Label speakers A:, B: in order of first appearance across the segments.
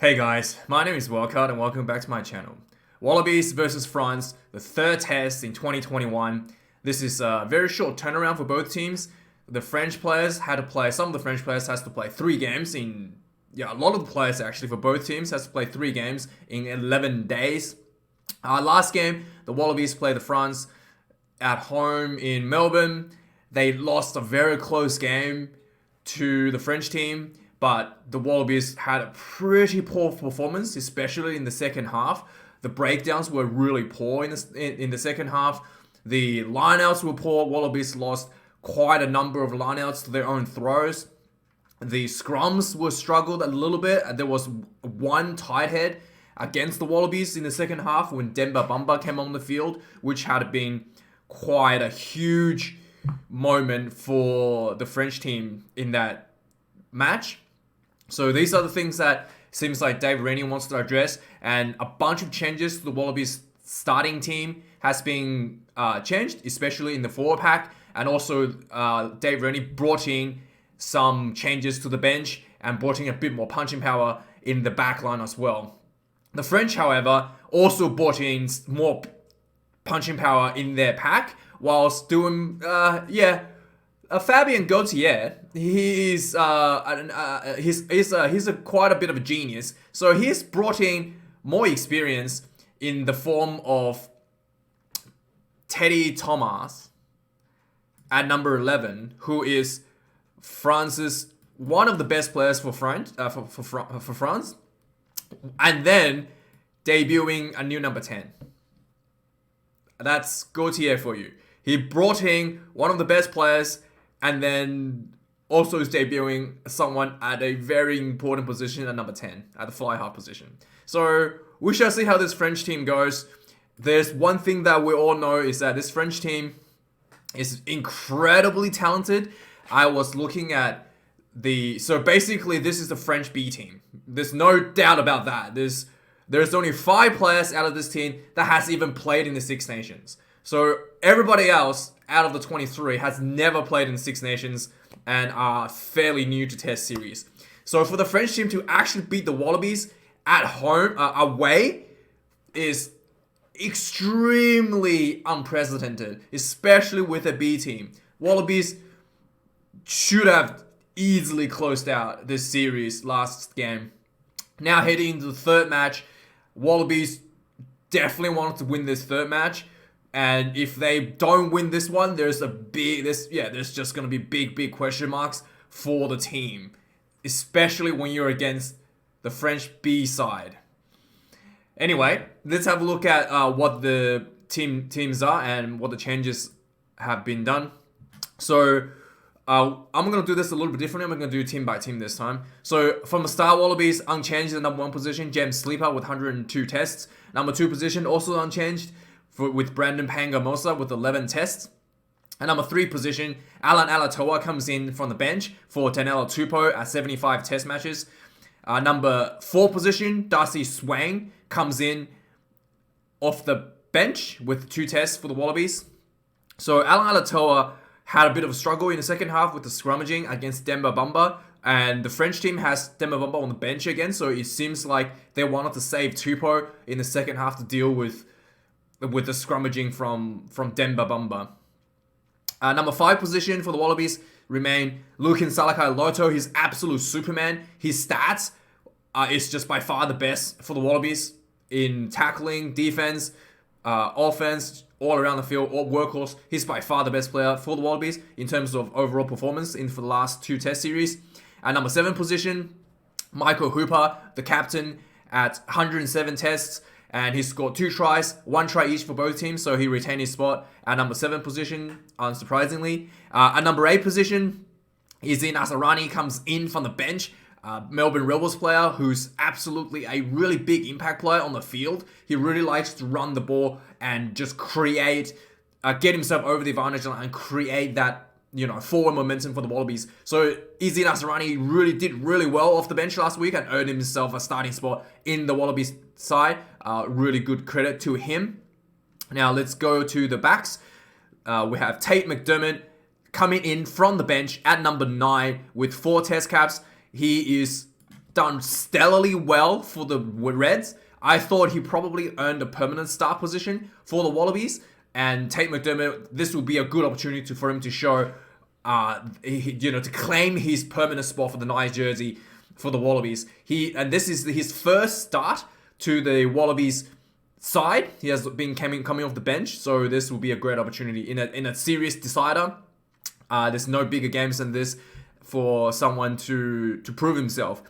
A: Hey guys, my name is Wildcard and welcome back to my channel. Wallabies versus France, the third test in 2021. This is a very short turnaround for both teams. The French players had to play, some of the French players has to play 3 games in, a lot of the players actually for both teams has to play 3 games in 11 days. Last game, the Wallabies played the France at home in Melbourne. They lost a very close game to the French team. But the Wallabies had a pretty poor performance, especially in the second half. The breakdowns were really poor in the second half. The lineouts were poor. Wallabies lost quite a number of lineouts to their own throws. The scrums were struggled a little bit. There was one tight head against the Wallabies in the second half when Demba Bamba came on the field, which had been quite a huge moment for the French team in that match. So these are the things that seems like Dave Rennie wants to address, and a bunch of changes to the Wallabies starting team has been changed, especially in the forward pack, and also Dave Rennie brought in some changes to the bench and brought in a bit more punching power in the back line as well. The French, however, also brought in more punching power in their pack, whilst doing, Fabien Gauthier, he's quite a bit of a genius. So he's brought in more experience in the form of Teddy Thomas at number 11, who is France's one of the best players for France, and then debuting a new number 10. That's Gauthier for you. He brought in one of the best players, and then also is debuting someone at a very important position at number 10, at the fly half position. So we shall see how this French team goes. There's one thing that we all know is that this French team is incredibly talented. I was looking at so basically this is the French B team. There's no doubt about that. There's only 5 players out of this team that has even played in the Six Nations. So everybody else out of the 23 has never played in Six Nations and are fairly new to Test series. So for the French team to actually beat the Wallabies at home, away, is extremely unprecedented, especially with a B team. Wallabies should have easily closed out this series last game. Now heading into the third match, Wallabies definitely wanted to win this third match. And if they don't win this one, there's just going to be big question marks for the team, especially when you're against the French B side. Anyway, let's have a look at what the teams are and what the changes have been done. So I'm going to do this a little bit differently. I'm going to do team by team this time. So from the start, Wallabies unchanged in the number 1 position, James Sleeper with 102 tests. Number 2 position also unchanged, with Brandon Pangamosa with 11 tests. And number 3 position, Alan Alatoa comes in from the bench for Tanela Tupou at 75 test matches. Number 4 position, Darcy Swain comes in off the bench with 2 tests for the Wallabies. So Alan Alatoa had a bit of a struggle in the second half with the scrummaging against Demba Bamba. And the French team has Demba Bamba on the bench again. So it seems like they wanted to save Tupou in the second half to deal with the scrummaging from Demba Bamba. Number 5 position for the Wallabies remain Lukin Salakai Loto. He's absolute Superman. His stats is just by far the best for the Wallabies in tackling, defense, offense, all around the field, all workhorse. He's by far the best player for the Wallabies in terms of overall performance for the last 2 test series. Number 7 position, Michael Hooper, the captain, at 107 tests. And he scored 2 tries, 1 try each for both teams, so he retained his spot at number 7 position, unsurprisingly. At number 8 position, Izzy Nasarani comes in from the bench. Melbourne Rebels player who's absolutely a really big impact player on the field. He really likes to run the ball and just get himself over the advantage line and create that, forward momentum for the Wallabies. So Izzy Nasarani did really well off the bench last week and earned himself a starting spot in the Wallabies side. Really good credit to him. Now let's go to the backs. We have Tate McDermott coming in from the bench at number 9 with 4 test caps. He done stellarly well for the Reds. I thought he probably earned a permanent start position for the Wallabies. And Tate McDermott, this will be a good opportunity for him to show, to claim his permanent spot for the nice jersey for the Wallabies. This is his first start to the Wallabies side. He has been coming off the bench, so this will be a great opportunity in a serious decider. There's no bigger games than this for someone to prove himself.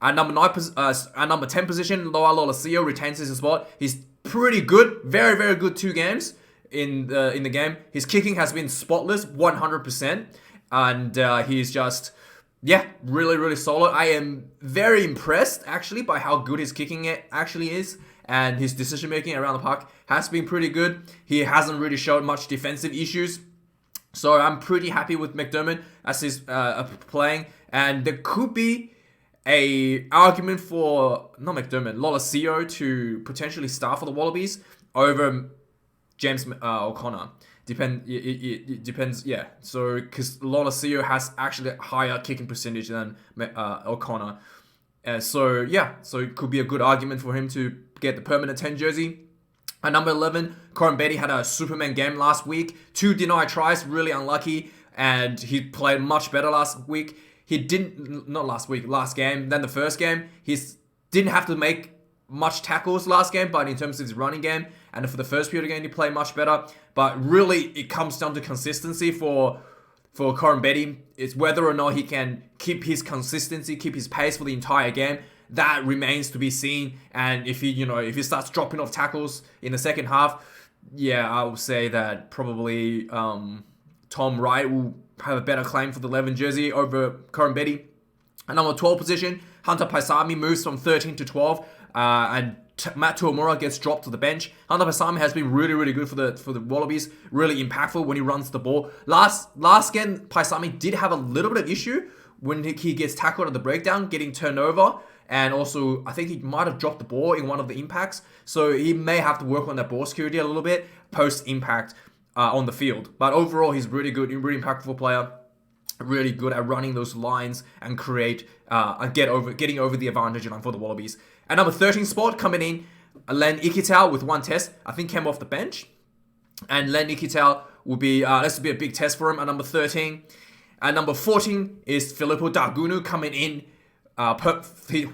A: At number 10 position, Loa Lolesio retains his spot. He's pretty good, very, very good 2 games in the game. His kicking has been spotless, 100%, and he's just really, really solid. I am very impressed actually by how good his kicking actually is, and his decision making around the park has been pretty good. He hasn't really showed much defensive issues. So I'm pretty happy with McDermott as he's playing, and there could be a argument for Lolesio to potentially start for the Wallabies over James O'Connor. It depends. Yeah. So because Lolesio has actually a higher kicking percentage than O'Connor, so it could be a good argument for him to get the permanent 10 jersey. At number 11, Corin Betty had a Superman game last week. 2 denied tries, really unlucky, and he played much better last week. Last game than the first game. He didn't have to make much tackles last game, but in terms of his running game, and for the first period game, he played much better. But really, it comes down to consistency for Corin Betty. It's whether or not he can keep his consistency, keep his pace for the entire game. That remains to be seen. And if he starts dropping off tackles in the second half, I would say that probably Tom Wright will have a better claim for the 11 jersey over Corin Betty. At number 12 position, Hunter Paisami moves from 13 to 12, and Matt Tuamura gets dropped to the bench. Hunter Paisami has been really, really good for the Wallabies. Really impactful when he runs the ball. Last game, Paisami did have a little bit of issue when he gets tackled at the breakdown, getting turned over. And also, I think he might have dropped the ball in one of the impacts. So he may have to work on that ball security a little bit post-impact on the field. But overall, he's really good, really impactful player. Really good at running those lines and getting over the advantage line for the Wallabies. At number 13 spot, coming in, Len Ikitau with 1 test. I think came off the bench. And Len Ikitau will be, this will be a big test for him at number 13. At number 14 is Filippo Dagunu coming in.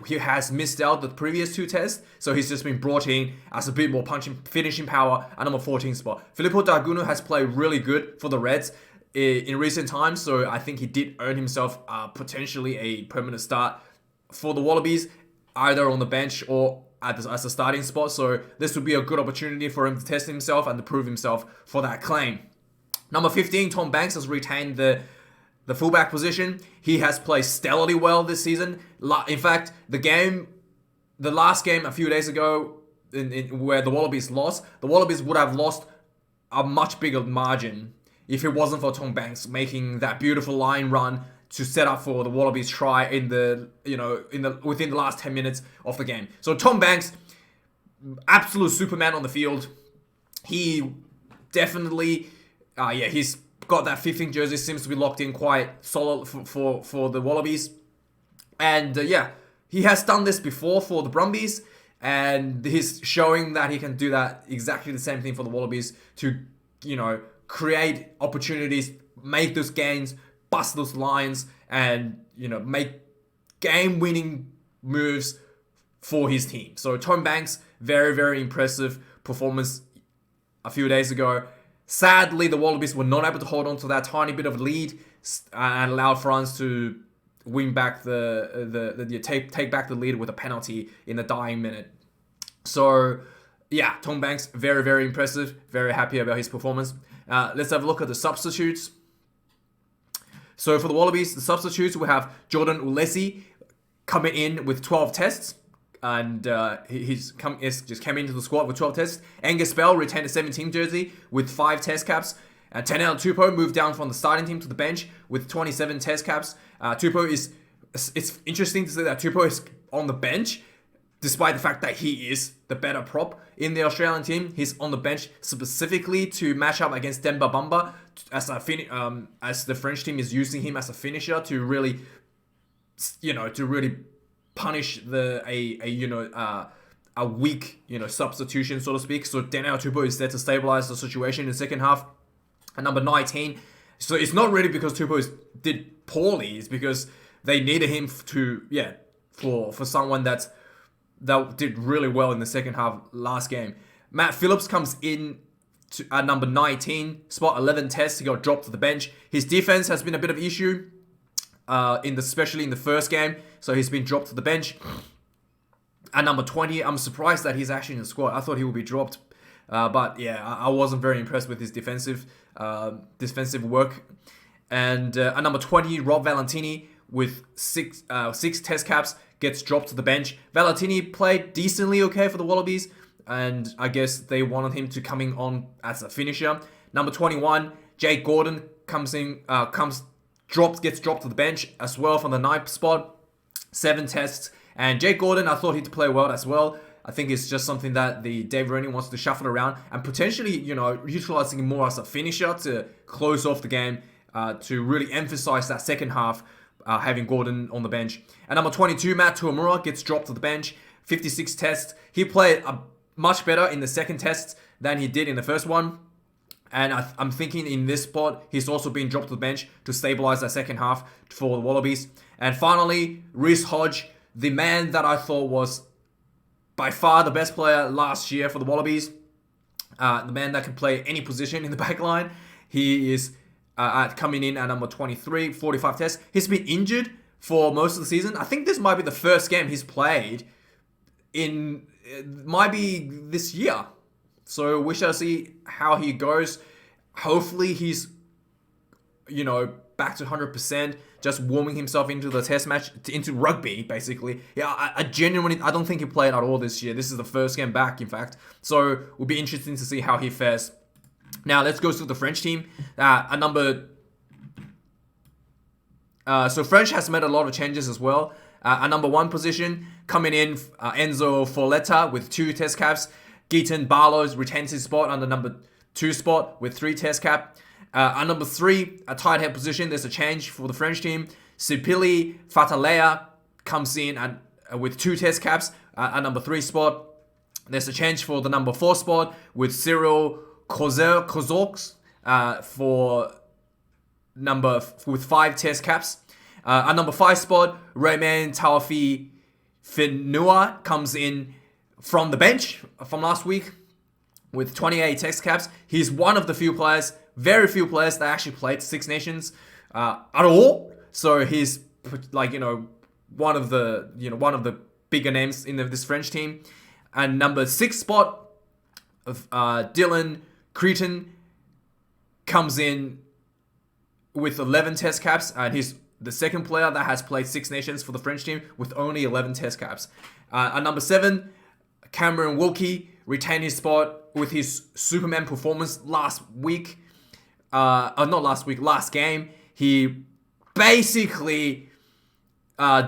A: He has missed out the previous 2 tests, so he's just been brought in as a bit more finishing power at number 14 spot. Filippo Dagunu has played really good for the Reds in recent times, so I think he did earn himself potentially a permanent start for the Wallabies, either on the bench or as a starting spot. So this would be a good opportunity for him to test himself and to prove himself for that claim. Number 15, Tom Banks has retained the fullback position. He has played stellarly well this season. In fact, the last game a few days ago, where the Wallabies lost, the Wallabies would have lost a much bigger margin if it wasn't for Tom Banks making that beautiful line run to set up for the Wallabies try within the last 10 minutes of the game. So Tom Banks, absolute Superman on the field. He definitely, he's got that 15 jersey, seems to be locked in quite solid for the Wallabies. And he has done this before for the Brumbies, and he's showing that he can do that exactly the same thing for the Wallabies to, create opportunities, make those gains, bust those lines, and, make game-winning moves for his team. So Tom Banks, very, very impressive performance a few days ago. Sadly, the Wallabies were not able to hold on to that tiny bit of a lead and allowed France to win back take back the lead with a penalty in the dying minute. So, Tom Banks, very, very impressive. Very happy about his performance. Let's have a look at the substitutes. So for the Wallabies, the substitutes, we have Jordan Ulesi coming in with 12 tests. And he's just came into the squad with 12 tests. Angus Bell retained a 17 jersey with 5 test caps. Tenel Tupou moved down from the starting team to the bench with 27 test caps. It's interesting to say that Tupou is on the bench, despite the fact that he is the better prop in the Australian team. He's on the bench specifically to match up against Demba Bamba as the French team is using him as a finisher to really punish a weak substitution, so to speak. So Daniel Tupou is there to stabilize the situation in the second half. And number 19. So it's not really because Tupou did poorly. It's because they needed him for someone that did really well in the second half last game. Matt Phillips comes in at number 19 spot, 11 tests. He got dropped to the bench. His defense has been a bit of an issue, especially in the first game. So he's been dropped to the bench. At number 20, I'm surprised that he's actually in the squad. I thought he would be dropped. But yeah, I wasn't very impressed with his defensive work. And at number 20, Rob Valentini with six test caps gets dropped to the bench. Valentini played decently okay for the Wallabies, and I guess they wanted him to coming on as a finisher. Number 21, Jake Gordon gets dropped to the bench as well from the 9th spot. 7 tests. And Jake Gordon, I thought he'd play well as well. I think it's just something that the Dave Rennie wants to shuffle around and potentially, utilizing him more as a finisher to close off the game, to really emphasize that second half, having Gordon on the bench. And number 22, Matt Tuamura gets dropped to the bench. 56 tests. He played much better in the second test than he did in the first one. And I'm thinking in this spot, he's also been dropped to the bench to stabilize that second half for the Wallabies. And finally, Reece Hodge, the man that I thought was by far the best player last year for the Wallabies. The man that can play any position in the back line. He is coming in at number 23, 45 tests. He's been injured for most of the season. I think this might be the first game he's played might be this year. So we shall see how he goes. Hopefully he's, back to 100%, just warming himself into the test match, into rugby, basically. Yeah, I genuinely, I don't think he played at all this year. This is the first game back, in fact. So it will be interesting to see how he fares. Now, let's go to the French team. So French has made a lot of changes as well. At number 1 position, coming in, Enzo Forletta with 2 test caps. Gaetan Barlow retains his spot on the number 2 spot with 3 test cap. At number 3, a tight head position, there's a change for the French team. Sipili Fatalea comes in with 2 test caps at number 3 spot. There's a change for the number 4 spot with Cyril Kozorks with 5 test caps. At number 5 spot, Rayman Taufi Finua comes in from the bench from last week with 28 test caps. He's one of the very few players that actually played Six Nations at all. So he's one of the bigger names in this French team. And number 6 spot of Dylan Cretan comes in with 11 test caps, and he's the second player that has played Six Nations for the French team with only 11 test caps. At number 7, Cameron Wilkie retained his spot with his Superman performance last game. He basically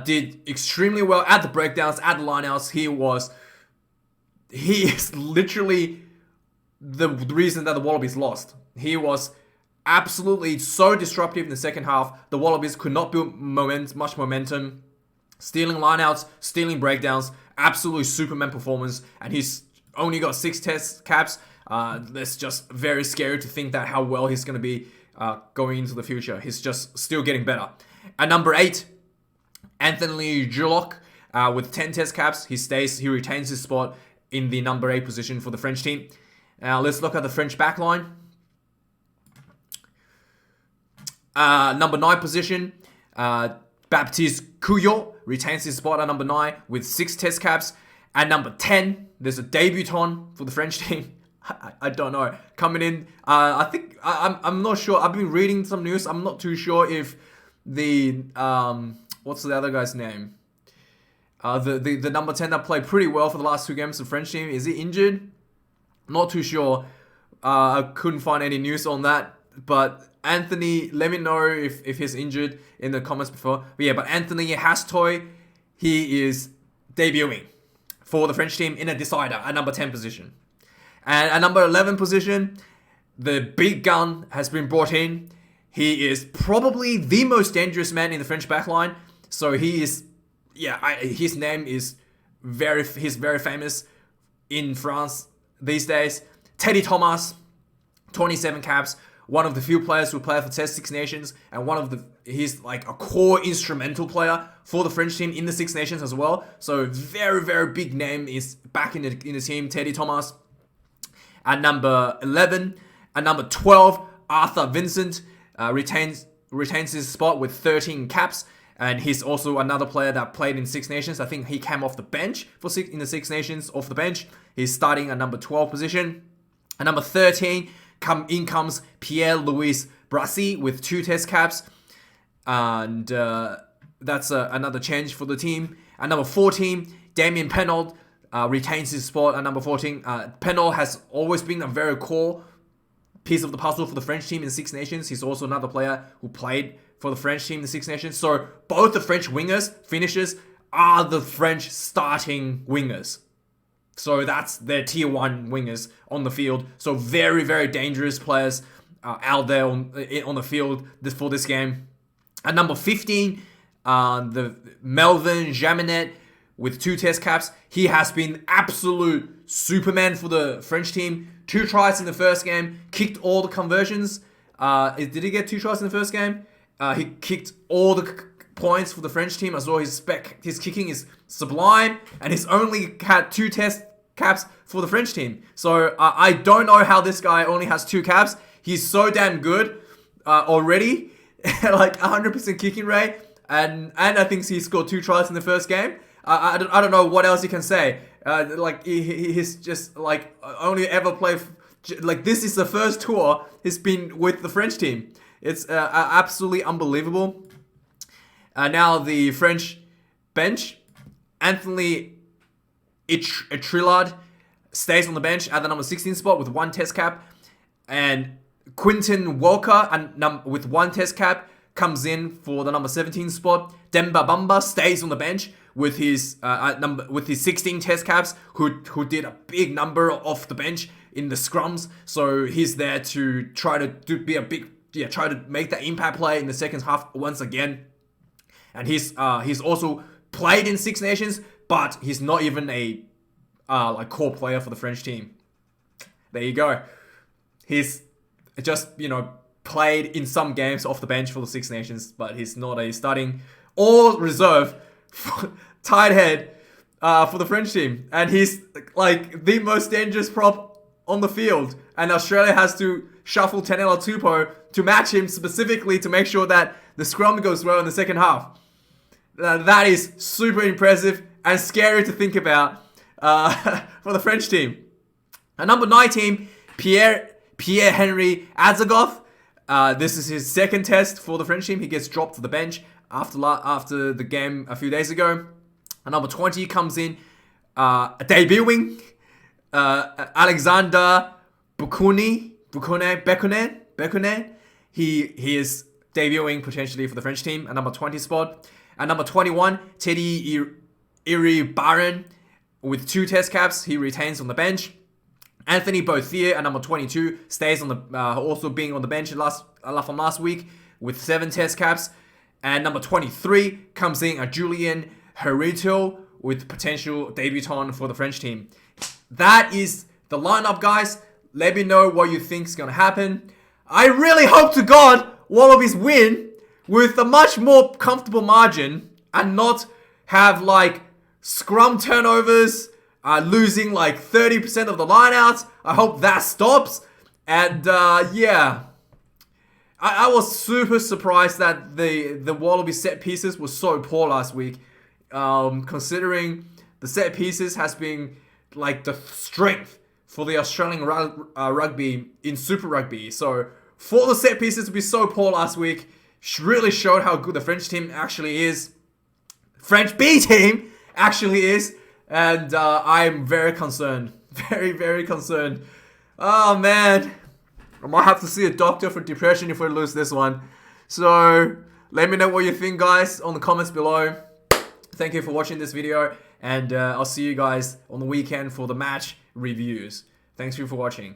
A: did extremely well at the breakdowns, at the lineouts. He is literally the reason that the Wallabies lost. He was absolutely so disruptive in the second half. The Wallabies could not build much momentum. Stealing lineouts, stealing breakdowns, absolutely Superman performance. And he's only got 6 test caps. That's just very scary to think that how well he's going to be going into the future. He's just still getting better. At number 8, Anthony Juloc with 10 test caps. He retains his spot in the number 8 position for the French team. Now let's look at the French backline. Number 9 position, Baptiste Couillot retains his spot at number 9 with 6 test caps. At number 10, there's a debutant for the French team. I don't know. Coming in, I think, I'm not sure. I've been reading some news. I'm not too sure if the, what's the other guy's name? The number 10 that played pretty well for the last 2 games of the French team. Is he injured? Not too sure. I couldn't find any news on that. But Anthony, let me know if he's injured in the comments before. But Anthony Hastoy, he is debuting for the French team in a decider at number 10 position. And at number 11 position, the big gun has been brought in. He is probably the most dangerous man in the French backline. So he is his name is he's very famous in France these days. Teddy Thomas, 27 caps, one of the few players who play for Test Six Nations, and he's like a core instrumental player for the French team in the Six Nations as well. So very, very big name is back in the team, Teddy Thomas. At number 11, at number 12, Arthur Vincent retains his spot with 13 caps. And he's also another player that played in Six Nations. I think he came off the bench in the Six Nations, off the bench. He's starting at number 12 position. At number 13, comes Pierre-Louis Brassy with 2 test caps. And that's another change for the team. At number 14, Damien Penaud retains his spot at number 14. Penaud has always been a very core piece of the puzzle for the French team in Six Nations. He's also another player who played for the French team in the Six Nations. So both the French finishers, are the French starting wingers. So that's their tier 1 wingers on the field. So very, very dangerous players out there on the field for this game. At number 15, the Melvin Jaminet with 2 test caps. He has been absolute Superman for the French team. 2 tries in the first game, kicked all the conversions. Did he get 2 tries in the first game? He kicked all the points for the French team as well. His kicking is sublime, and he's only had 2 test caps for the French team. So I don't know how this guy only has 2 caps. He's so damn good already, like 100% kicking rate, and I think he scored 2 tries in the first game. I don't know what else you can say. Like he's just like only ever played. Like this is the first tour he's been with the French team. It's absolutely unbelievable. Now the French bench, Anthony Trillard stays on the bench at the number 16 spot with 1 test cap, and Quinton Walker with 1 test cap comes in for the number 17 spot. Demba Bamba stays on the bench with his 16 test caps, who did a big number off the bench in the scrums. So he's there to try to try to make that impact play in the second half once again. And he's also played in Six Nations, but he's not even a core player for the French team. There you go. He's just played in some games off the bench for the Six Nations, but he's not a starting or reserve tight head for the French team. And he's like the most dangerous prop on the field. And Australia has to shuffle Tenela Tupou to match him specifically to make sure that the scrum goes well in the second half. That is super impressive and scary to think about for the French team. At number 19, Pierre-Henry Azagoth. This is his second test for the French team. He gets dropped to the bench after the game a few days ago. At number 20 comes in debuting Alexander Bekunen. He is debuting potentially for the French team at number 20 spot. At number 21, Teddy Iribarren with 2 test caps. He retains on the bench. Anthony Bouthier at number 22 stays on the also being on the bench from last week with 7 test caps. And number 23 comes in Julian Herito with potential debutant for the French team. That is the lineup, guys. Let me know what you think is going to happen. I really hope to God Wallabies win with a much more comfortable margin and not have like scrum turnovers, losing like 30% of the lineouts. I hope that stops. And yeah, I was super surprised that the Wallabies set pieces were so poor last week. Considering the set pieces has been like the strength for the Australian rugby in Super Rugby. So for the set pieces to be so poor last week, really showed how good the French team actually is. French B team actually is. And I'm very concerned. Very, very concerned. Oh, man. I might have to see a doctor for depression if we lose this one. So let me know what you think, guys, on the comments below. Thank you for watching this video. And I'll see you guys on the weekend for the match reviews. Thanks for watching.